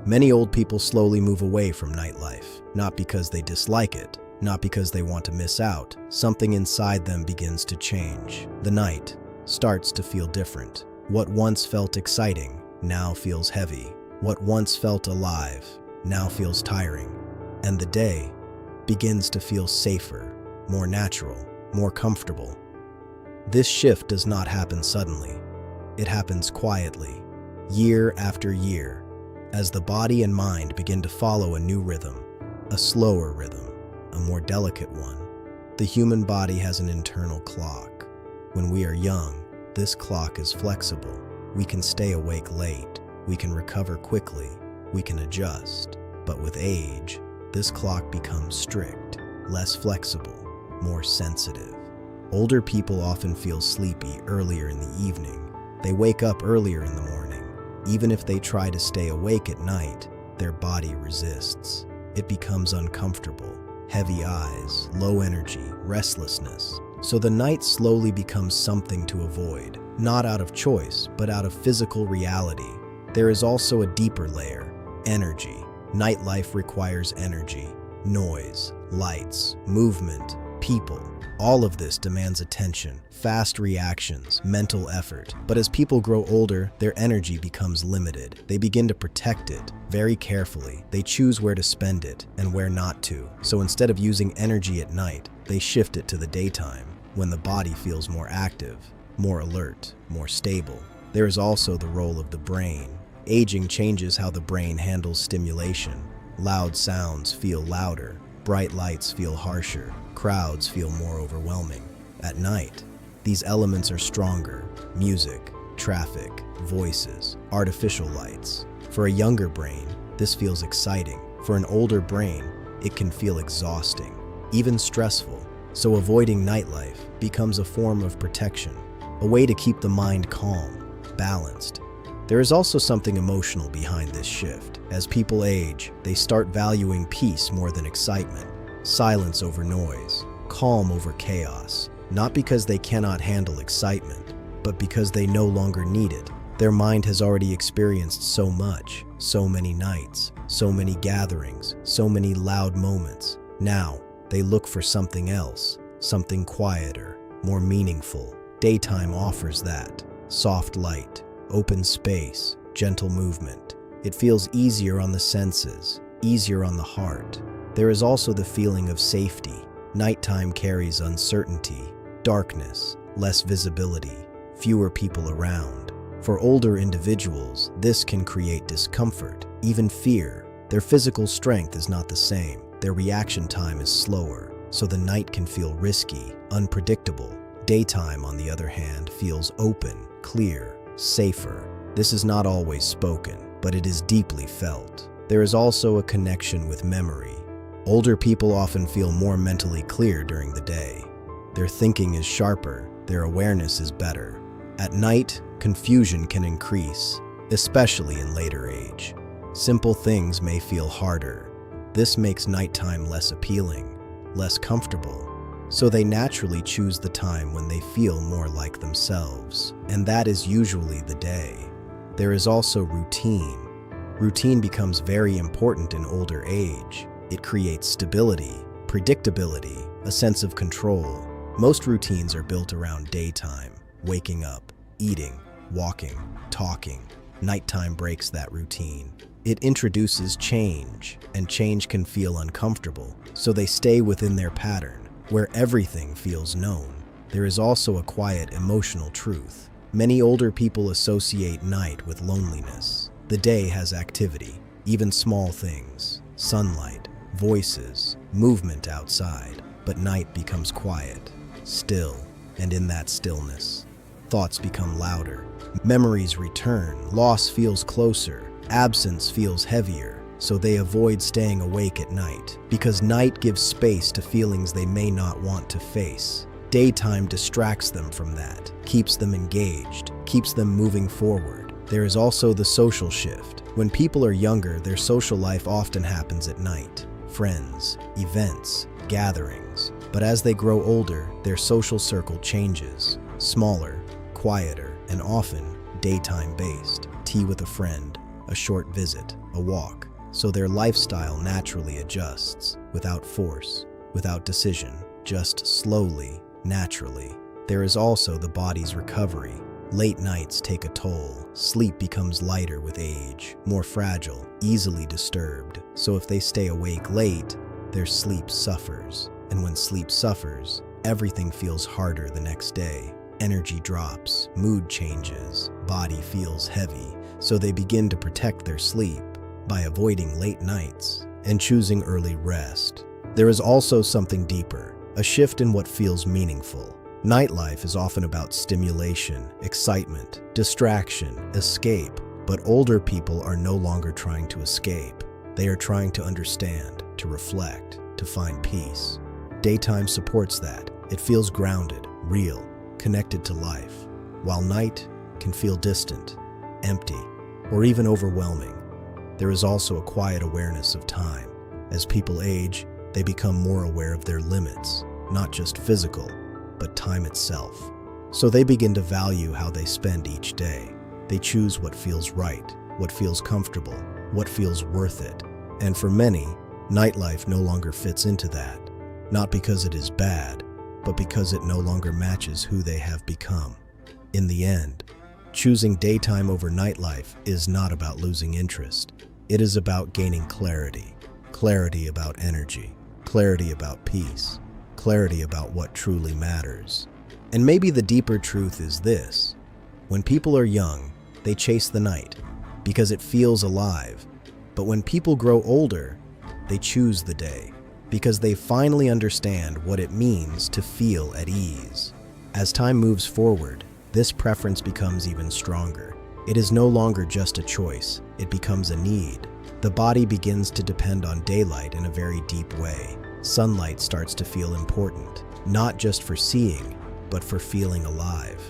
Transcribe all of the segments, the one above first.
Many old people slowly move away from nightlife, not because they dislike it, not because they want to miss out. Something inside them begins to change. The night starts to feel different. What once felt exciting now feels heavy. What once felt alive now feels tiring. And the day begins to feel safer, more natural, more comfortable. This shift does not happen suddenly. It happens quietly, year after year, as the body and mind begin to follow a new rhythm, a slower rhythm, a more delicate one. The human body has an internal clock. When we are young, this clock is flexible. We can stay awake late. We can recover quickly. We can adjust. But with age, this clock becomes strict, less flexible, more sensitive. Older people often feel sleepy earlier in the evening. They wake up earlier in the morning. Even if they try to stay awake at night, their body resists. It becomes uncomfortable. Heavy eyes, low energy, restlessness. So the night slowly becomes something to avoid, not out of choice, but out of physical reality. There is also a deeper layer: energy. Nightlife requires energy, noise, lights, movement, people. All of this demands attention, fast reactions, mental effort. But as people grow older, their energy becomes limited. They begin to protect it very carefully. They choose where to spend it and where not to. So instead of using energy at night, they shift it to the daytime, when the body feels more active, more alert, more stable. There is also the role of the brain. Aging changes how the brain handles stimulation. Loud sounds feel louder. Bright lights feel harsher. Crowds feel more overwhelming. At night, these elements are stronger: music, traffic, voices, artificial lights. For a younger brain, this feels exciting. For an older brain, it can feel exhausting, even stressful. So avoiding nightlife becomes a form of protection, a way to keep the mind calm, balanced. There is also something emotional behind this shift. As people age, they start valuing peace more than excitement, silence over noise, calm over chaos, not because they cannot handle excitement, but because they no longer need it. Their mind has already experienced so much, so many nights, so many gatherings, so many loud moments. Now, they look for something else, something quieter, more meaningful. Daytime offers that: soft light, open space, gentle movement. It feels easier on the senses, easier on the heart. There is also the feeling of safety. Nighttime carries uncertainty, darkness, less visibility, fewer people around. For older individuals, this can create discomfort, even fear. Their physical strength is not the same. Their reaction time is slower, so the night can feel risky, unpredictable. Daytime, on the other hand, feels open, clear, safer. This is not always spoken, but it is deeply felt. There is also a connection with memory. Older people often feel more mentally clear during the day. Their thinking is sharper, their awareness is better. At night, confusion can increase, especially in later age. Simple things may feel harder. This makes nighttime less appealing, less comfortable. So they naturally choose the time when they feel more like themselves. And that is usually the day. There is also routine. Routine becomes very important in older age. It creates stability, predictability, a sense of control. Most routines are built around daytime: waking up, eating, walking, talking. Nighttime breaks that routine. It introduces change, and change can feel uncomfortable, so they stay within their pattern, where everything feels known. There is also a quiet emotional truth. Many older people associate night with loneliness. The day has activity, even small things: sunlight, voices, movement outside. But night becomes quiet, still, and in that stillness, thoughts become louder. Memories return, loss feels closer, absence feels heavier, so they avoid staying awake at night, because night gives space to feelings they may not want to face. Daytime distracts them from that, keeps them engaged, keeps them moving forward. There is also the social shift. When people are younger, their social life often happens at night. Friends, events, gatherings. But as they grow older, their social circle changes. Smaller, quieter, and often daytime-based. Tea with a friend, a short visit, a walk. So their lifestyle naturally adjusts, without force, without decision, just slowly, naturally. There is also the body's recovery. Late nights take a toll. Sleep becomes lighter with age, more fragile, easily disturbed. So if they stay awake late, their sleep suffers. And when sleep suffers, everything feels harder the next day. Energy drops, mood changes, body feels heavy. So they begin to protect their sleep by avoiding late nights and choosing early rest. There is also something deeper, a shift in what feels meaningful. Nightlife is often about stimulation, excitement, distraction, escape, but older people are no longer trying to escape. They are trying to understand, to reflect, to find peace. Daytime supports that. It feels grounded, real, connected to life, while night can feel distant, empty, or even overwhelming. There is also a quiet awareness of time. As people age, they become more aware of their limits, not just physical, but time itself. So they begin to value how they spend each day. They choose what feels right, what feels comfortable, what feels worth it. And for many, nightlife no longer fits into that, not because it is bad, but because it no longer matches who they have become. In the end, choosing daytime over nightlife is not about losing interest. It is about gaining clarity. Clarity about energy. Clarity about peace. Clarity about what truly matters. And maybe the deeper truth is this. When people are young, they chase the night because it feels alive. But when people grow older, they choose the day because they finally understand what it means to feel at ease. As time moves forward, this preference becomes even stronger. It is no longer just a choice, it becomes a need. The body begins to depend on daylight in a very deep way. Sunlight starts to feel important, not just for seeing, but for feeling alive.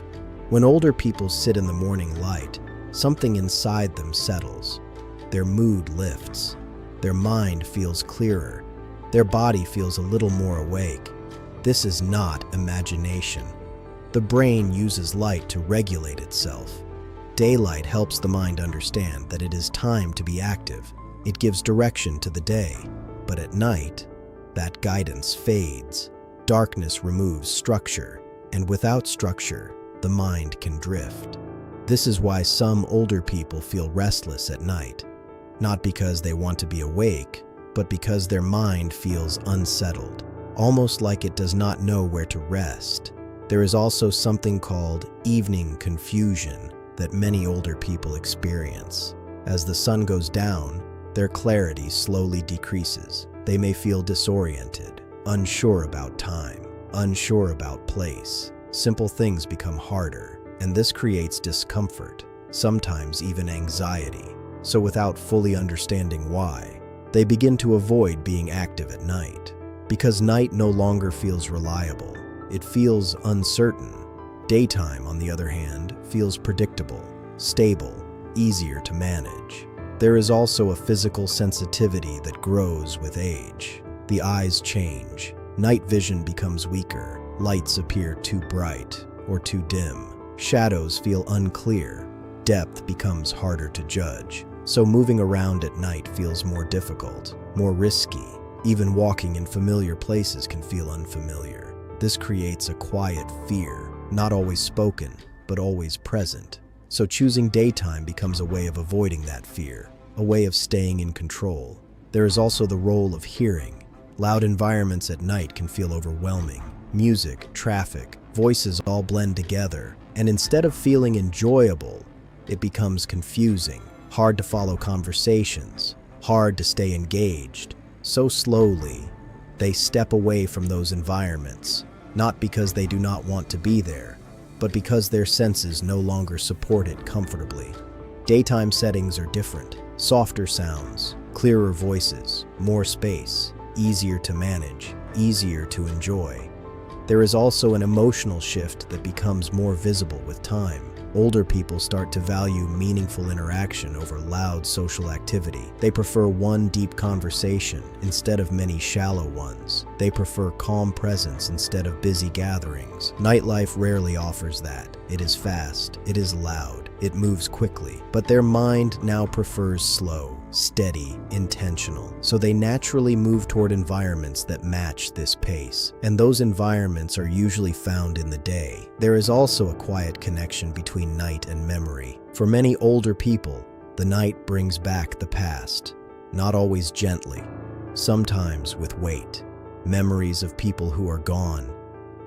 When older people sit in the morning light, something inside them settles. Their mood lifts. Their mind feels clearer. Their body feels a little more awake. This is not imagination. The brain uses light to regulate itself. Daylight helps the mind understand that it is time to be active. It gives direction to the day. But at night, that guidance fades. Darkness removes structure, and without structure, the mind can drift. This is why some older people feel restless at night, not because they want to be awake, but because their mind feels unsettled, almost like it does not know where to rest. There is also something called evening confusion that many older people experience. As the sun goes down, their clarity slowly decreases. They may feel disoriented, unsure about time, unsure about place. Simple things become harder, and this creates discomfort, sometimes even anxiety. So without fully understanding why, they begin to avoid being active at night. Because night no longer feels reliable, it feels uncertain. Daytime, on the other hand, feels predictable, stable, easier to manage. There is also a physical sensitivity that grows with age. The eyes change. Night vision becomes weaker. Lights appear too bright or too dim. Shadows feel unclear. Depth becomes harder to judge. So moving around at night feels more difficult, more risky. Even walking in familiar places can feel unfamiliar. This creates a quiet fear, not always spoken, but always present. So choosing daytime becomes a way of avoiding that fear, a way of staying in control. There is also the role of hearing. Loud environments at night can feel overwhelming. Music, traffic, voices all blend together, and instead of feeling enjoyable, it becomes confusing, hard to follow conversations, hard to stay engaged. So slowly, they step away from those environments, not because they do not want to be there, but because their senses no longer support it comfortably. Daytime settings are different. Softer sounds, clearer voices, more space, easier to manage, easier to enjoy. There is also an emotional shift that becomes more visible with time. Older people start to value meaningful interaction over loud social activity. They prefer one deep conversation instead of many shallow ones. They prefer calm presence instead of busy gatherings. Nightlife rarely offers that. It is fast, it is loud, it moves quickly, but their mind now prefers slow, steady, intentional. So they naturally move toward environments that match this pace, and those environments are usually found in the day. There is also a quiet connection between night and memory. For many older people, the night brings back the past, not always gently, sometimes with weight. Memories of people who are gone,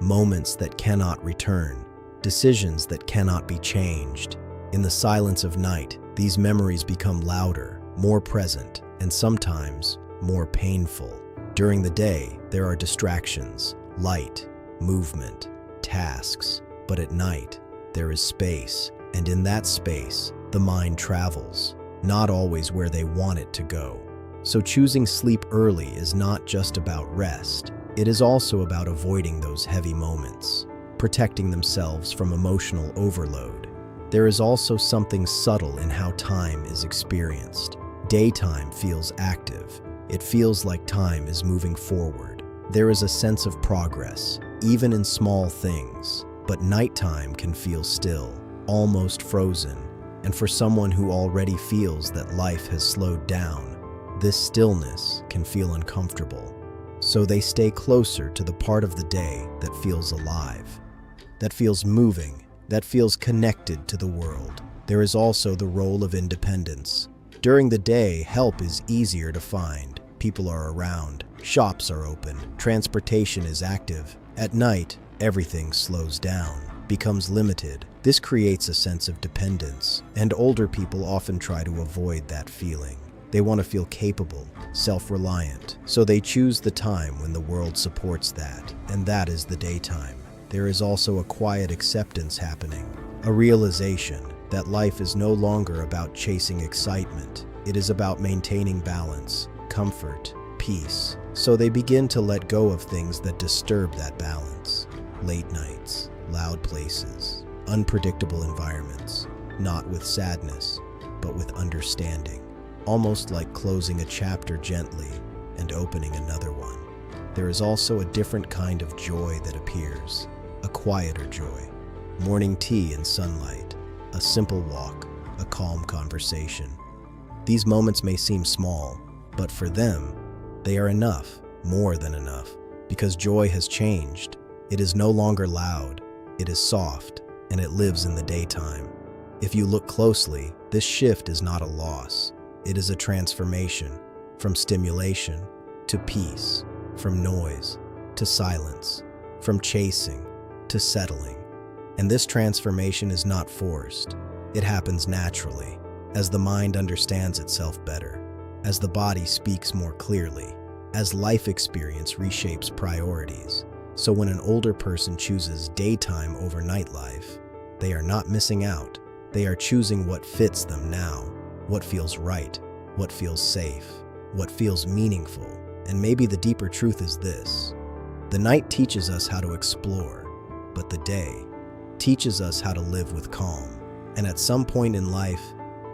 moments that cannot return, decisions that cannot be changed. In the silence of night, these memories become louder, more present, and sometimes more painful. During the day, there are distractions, light, movement, tasks. But at night, there is space, and in that space, the mind travels, not always where they want it to go. So choosing sleep early is not just about rest. It is also about avoiding those heavy moments, protecting themselves from emotional overload. There is also something subtle in how time is experienced. Daytime feels active. It feels like time is moving forward. There is a sense of progress, even in small things. But nighttime can feel still, almost frozen. And for someone who already feels that life has slowed down, this stillness can feel uncomfortable. So they stay closer to the part of the day that feels alive, that feels moving, that feels connected to the world. There is also the role of independence. During the day, help is easier to find. People are around, shops are open, transportation is active. At night, everything slows down, becomes limited. This creates a sense of dependence, and older people often try to avoid that feeling. They want to feel capable, self-reliant, so they choose the time when the world supports that, and that is the daytime. There is also a quiet acceptance happening, a realization that life is no longer about chasing excitement. It is about maintaining balance, comfort, peace. So they begin to let go of things that disturb that balance. Late nights, loud places, unpredictable environments, not with sadness, but with understanding. Almost like closing a chapter gently and opening another one. There is also a different kind of joy that appears, a quieter joy. Morning tea and sunlight, a simple walk, a calm conversation. These moments may seem small, but for them, they are enough, more than enough, because joy has changed. It is no longer loud, it is soft, and it lives in the daytime. If you look closely, this shift is not a loss. It is a transformation, from stimulation to peace, from noise to silence, from chasing to settling. And this transformation is not forced. It happens naturally, as the mind understands itself better, as the body speaks more clearly, as life experience reshapes priorities. So when an older person chooses daytime over nightlife, they are not missing out. They are choosing what fits them now. What feels right, what feels safe, what feels meaningful. And maybe the deeper truth is this. The night teaches us how to explore, but the day teaches us how to live with calm. And at some point in life,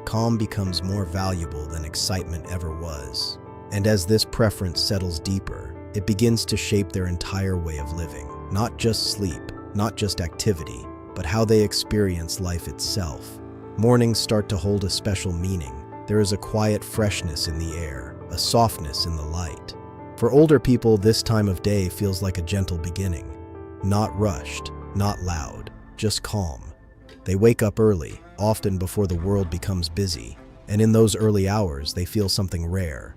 calm becomes more valuable than excitement ever was. And as this preference settles deeper, it begins to shape their entire way of living. Not just sleep, not just activity, but how they experience life itself. Mornings start to hold a special meaning. There is a quiet freshness in the air, a softness in the light. For older people, this time of day feels like a gentle beginning. Not rushed, not loud, just calm. They wake up early, often before the world becomes busy, and in those early hours, they feel something rare: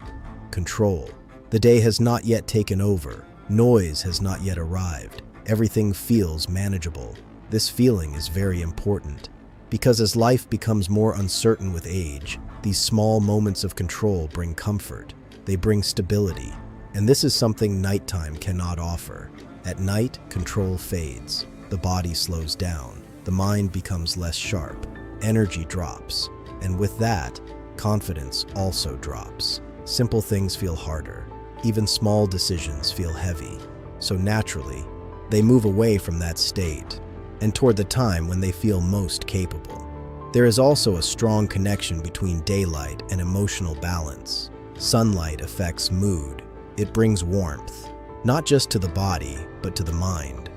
control. The day has not yet taken over. Noise has not yet arrived. Everything feels manageable. This feeling is very important, because as life becomes more uncertain with age, these small moments of control bring comfort. They bring stability, and this is something nighttime cannot offer. At night, control fades. The body slows down. The mind becomes less sharp. Energy drops. And with that, confidence also drops. Simple things feel harder. Even small decisions feel heavy. So naturally, they move away from that state and toward the time when they feel most capable. There is also a strong connection between daylight and emotional balance. Sunlight affects mood. It brings warmth, not just to the body, but to the mind.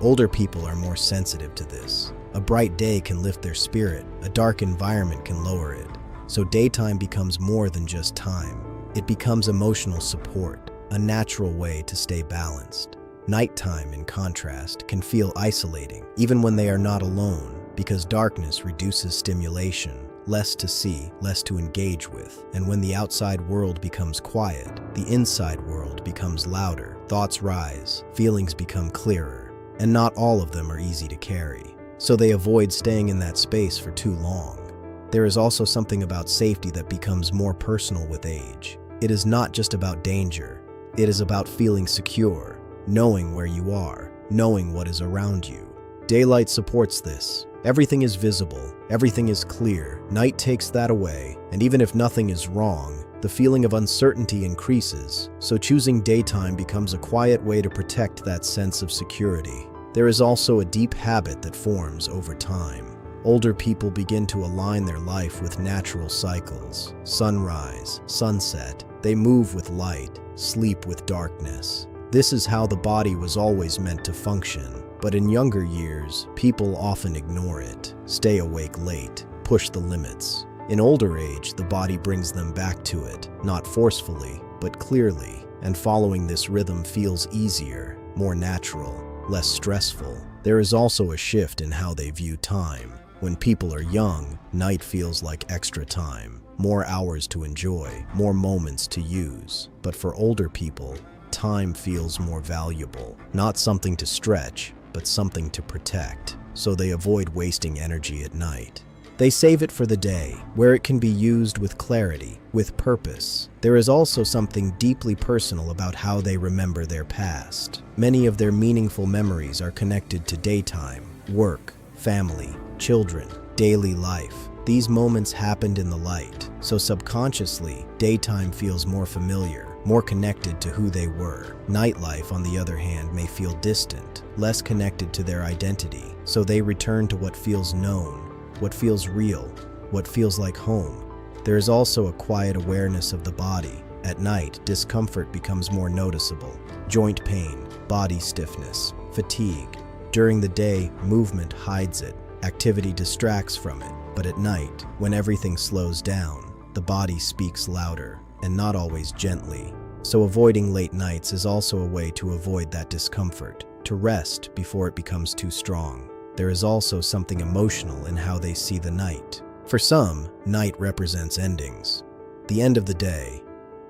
Older people are more sensitive to this. A bright day can lift their spirit, a dark environment can lower it. So daytime becomes more than just time. It becomes emotional support, a natural way to stay balanced. Nighttime, in contrast, can feel isolating, even when they are not alone, because darkness reduces stimulation, less to see, less to engage with. And when the outside world becomes quiet, the inside world becomes louder. Thoughts rise, feelings become clearer, and not all of them are easy to carry. So they avoid staying in that space for too long. There is also something about safety that becomes more personal with age. It is not just about danger. It is about feeling secure, knowing where you are, knowing what is around you. Daylight supports this. Everything is visible, everything is clear. Night takes that away, and even if nothing is wrong, the feeling of uncertainty increases. So choosing daytime becomes a quiet way to protect that sense of security. There is also a deep habit that forms over time. Older people begin to align their life with natural cycles. Sunrise, sunset. They move with light, sleep with darkness. This is how the body was always meant to function. But in younger years, people often ignore it, stay awake late, push the limits. In older age, the body brings them back to it, not forcefully, but clearly. And following this rhythm feels easier, more natural, less stressful. There is also a shift in how they view time. When people are young, night feels like extra time, more hours to enjoy, more moments to use. But for older people, time feels more valuable, not something to stretch, but something to protect. So they avoid wasting energy at night. They save it for the day, where it can be used with clarity, with purpose. There is also something deeply personal about how they remember their past. Many of their meaningful memories are connected to daytime, work, family, children, daily life. These moments happened in the light, so subconsciously, daytime feels more familiar, more connected to who they were. Nightlife, on the other hand, may feel distant, less connected to their identity, so they return to what feels known, what feels real, what feels like home. There is also a quiet awareness of the body. At night, discomfort becomes more noticeable. Joint pain, body stiffness, fatigue. During the day, movement hides it. Activity distracts from it. But at night, when everything slows down, the body speaks louder, and not always gently. So avoiding late nights is also a way to avoid that discomfort, to rest before it becomes too strong. There is also something emotional in how they see the night. For some, night represents endings. The end of the day,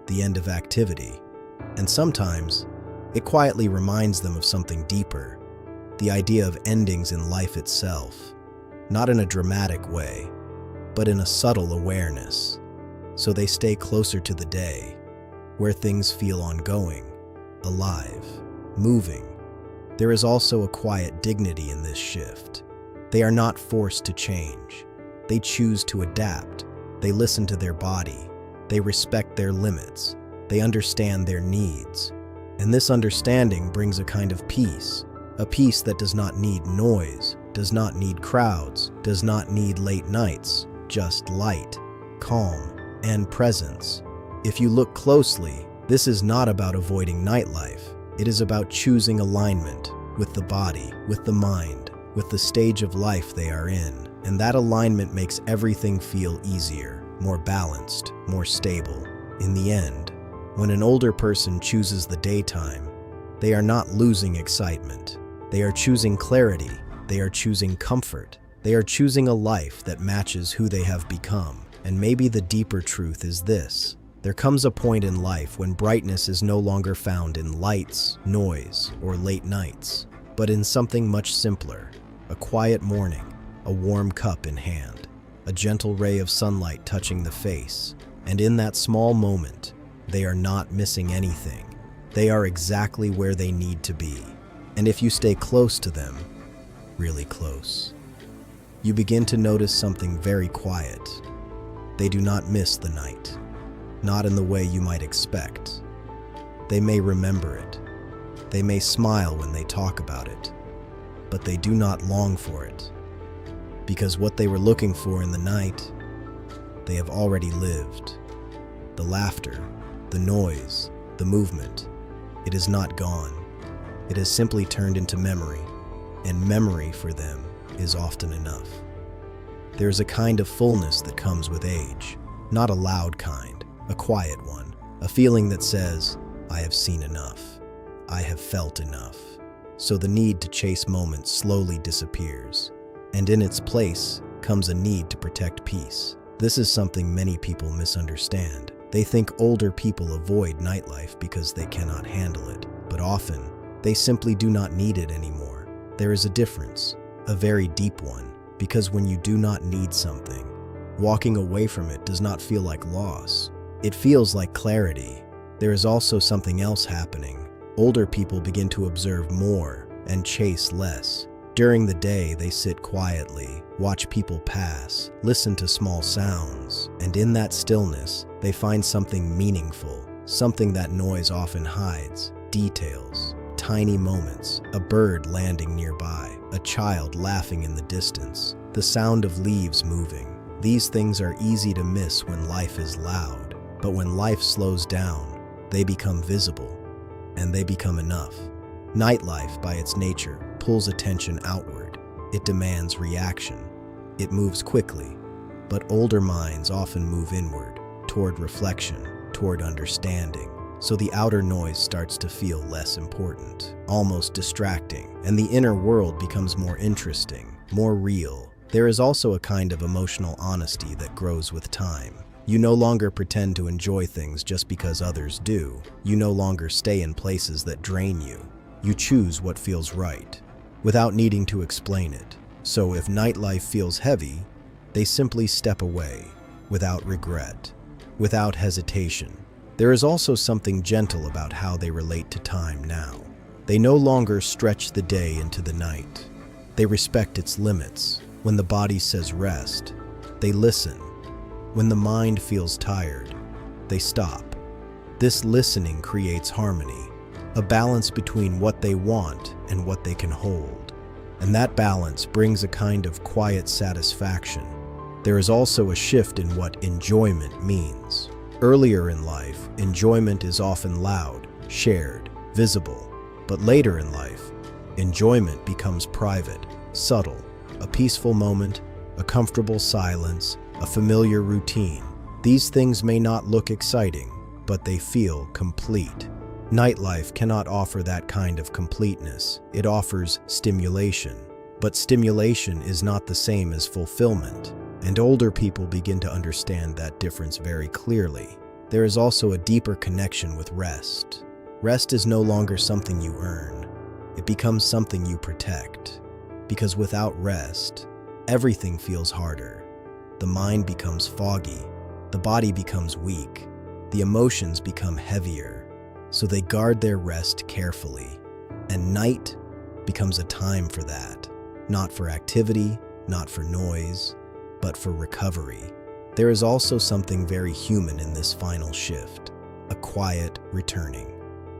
the end of activity. And sometimes, it quietly reminds them of something deeper, the idea of endings in life itself. Not in a dramatic way, but in a subtle awareness. So they stay closer to the day, where things feel ongoing, alive, moving. There is also a quiet dignity in this shift. They are not forced to change. They choose to adapt. They listen to their body. They respect their limits. They understand their needs. And this understanding brings a kind of peace, a peace that does not need noise, does not need crowds, does not need late nights, just light, calm, and presence. If you look closely, this is not about avoiding nightlife. It is about choosing alignment with the body, with the mind, with the stage of life they are in. And that alignment makes everything feel easier, more balanced, more stable. In the end, when an older person chooses the daytime, they are not losing excitement. They are choosing clarity. They are choosing comfort. They are choosing a life that matches who they have become. And maybe the deeper truth is this. There comes a point in life when brightness is no longer found in lights, noise, or late nights, but in something much simpler. A quiet morning, a warm cup in hand, a gentle ray of sunlight touching the face. And in that small moment, they are not missing anything. They are exactly where they need to be. And if you stay close to them, really close, you begin to notice something very quiet. They do not miss the night, not in the way you might expect. They may remember it. They may smile when they talk about it, but they do not long for it, because what they were looking for in the night, they have already lived. The laughter, the noise, the movement, it is not gone. It has simply turned into memory, and memory for them is often enough. There's a kind of fullness that comes with age, not a loud kind, a quiet one, a feeling that says, I have seen enough, I have felt enough. So the need to chase moments slowly disappears, and in its place comes a need to protect peace. This is something many people misunderstand. They think older people avoid nightlife because they cannot handle it, but often they simply do not need it anymore. There is a difference, a very deep one, because when you do not need something, walking away from it does not feel like loss. It feels like clarity. There is also something else happening. Older people begin to observe more and chase less. During the day, they sit quietly, watch people pass, listen to small sounds, and in that stillness, they find something meaningful, something that noise often hides, details, tiny moments, a bird landing nearby, a child laughing in the distance, the sound of leaves moving. These things are easy to miss when life is loud, but when life slows down, they become visible, and they become enough. Nightlife, by its nature, pulls attention outward. It demands reaction. It moves quickly, but older minds often move inward, toward reflection, toward understanding. So the outer noise starts to feel less important, almost distracting, and the inner world becomes more interesting, more real. There is also a kind of emotional honesty that grows with time. You no longer pretend to enjoy things just because others do. You no longer stay in places that drain you. You choose what feels right, without needing to explain it. So if nightlife feels heavy, they simply step away, without regret, without hesitation. There is also something gentle about how they relate to time now. They no longer stretch the day into the night. They respect its limits. When the body says rest, they listen. When the mind feels tired, they stop. This listening creates harmony, a balance between what they want and what they can hold. And that balance brings a kind of quiet satisfaction. There is also a shift in what enjoyment means. Earlier in life, enjoyment is often loud, shared, visible. But later in life, enjoyment becomes private, subtle, a peaceful moment, a comfortable silence, a familiar routine. These things may not look exciting, but they feel complete. Nightlife cannot offer that kind of completeness. It offers stimulation. But stimulation is not the same as fulfillment, and older people begin to understand that difference very clearly. There is also a deeper connection with rest. Rest is no longer something you earn. It becomes something you protect. Because without rest, everything feels harder. The mind becomes foggy. The body becomes weak. The emotions become heavier. So they guard their rest carefully. And night becomes a time for that. Not for activity, not for noise, but for recovery. There is also something very human in this final shift. A quiet returning.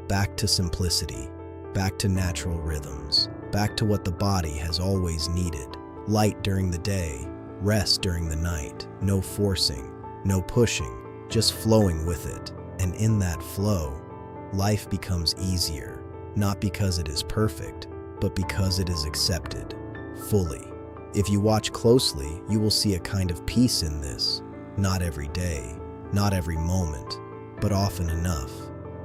Back to simplicity. Back to natural rhythms. Back to what the body has always needed. Light during the day, rest during the night. No forcing, no pushing, just flowing with it. And in that flow, life becomes easier, not because it is perfect, but because it is accepted, fully. If you watch closely, you will see a kind of peace in this. Not every day, not every moment, but often enough.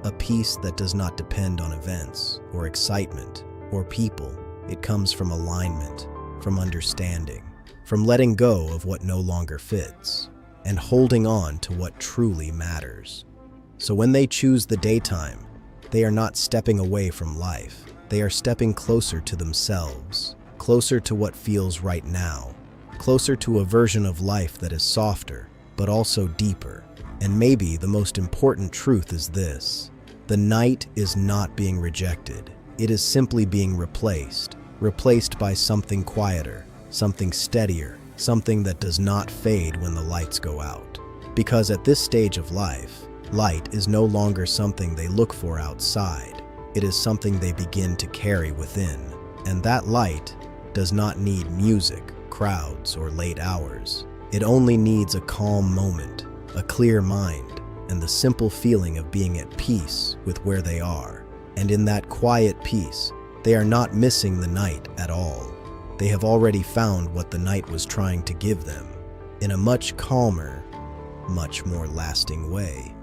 A peace that does not depend on events, or excitement, or people. It comes from alignment, from understanding, from letting go of what no longer fits, and holding on to what truly matters. So when they choose the daytime, they are not stepping away from life. They are stepping closer to themselves, closer to what feels right now, closer to a version of life that is softer, but also deeper. And maybe the most important truth is this: the night is not being rejected. It is simply being replaced by something quieter, something steadier, something that does not fade when the lights go out. Because at this stage of life, light is no longer something they look for outside. It is something they begin to carry within. And that light does not need music, crowds, or late hours. It only needs a calm moment, a clear mind, and the simple feeling of being at peace with where they are. And in that quiet peace, they are not missing the night at all. They have already found what the night was trying to give them, in a much calmer, much more lasting way.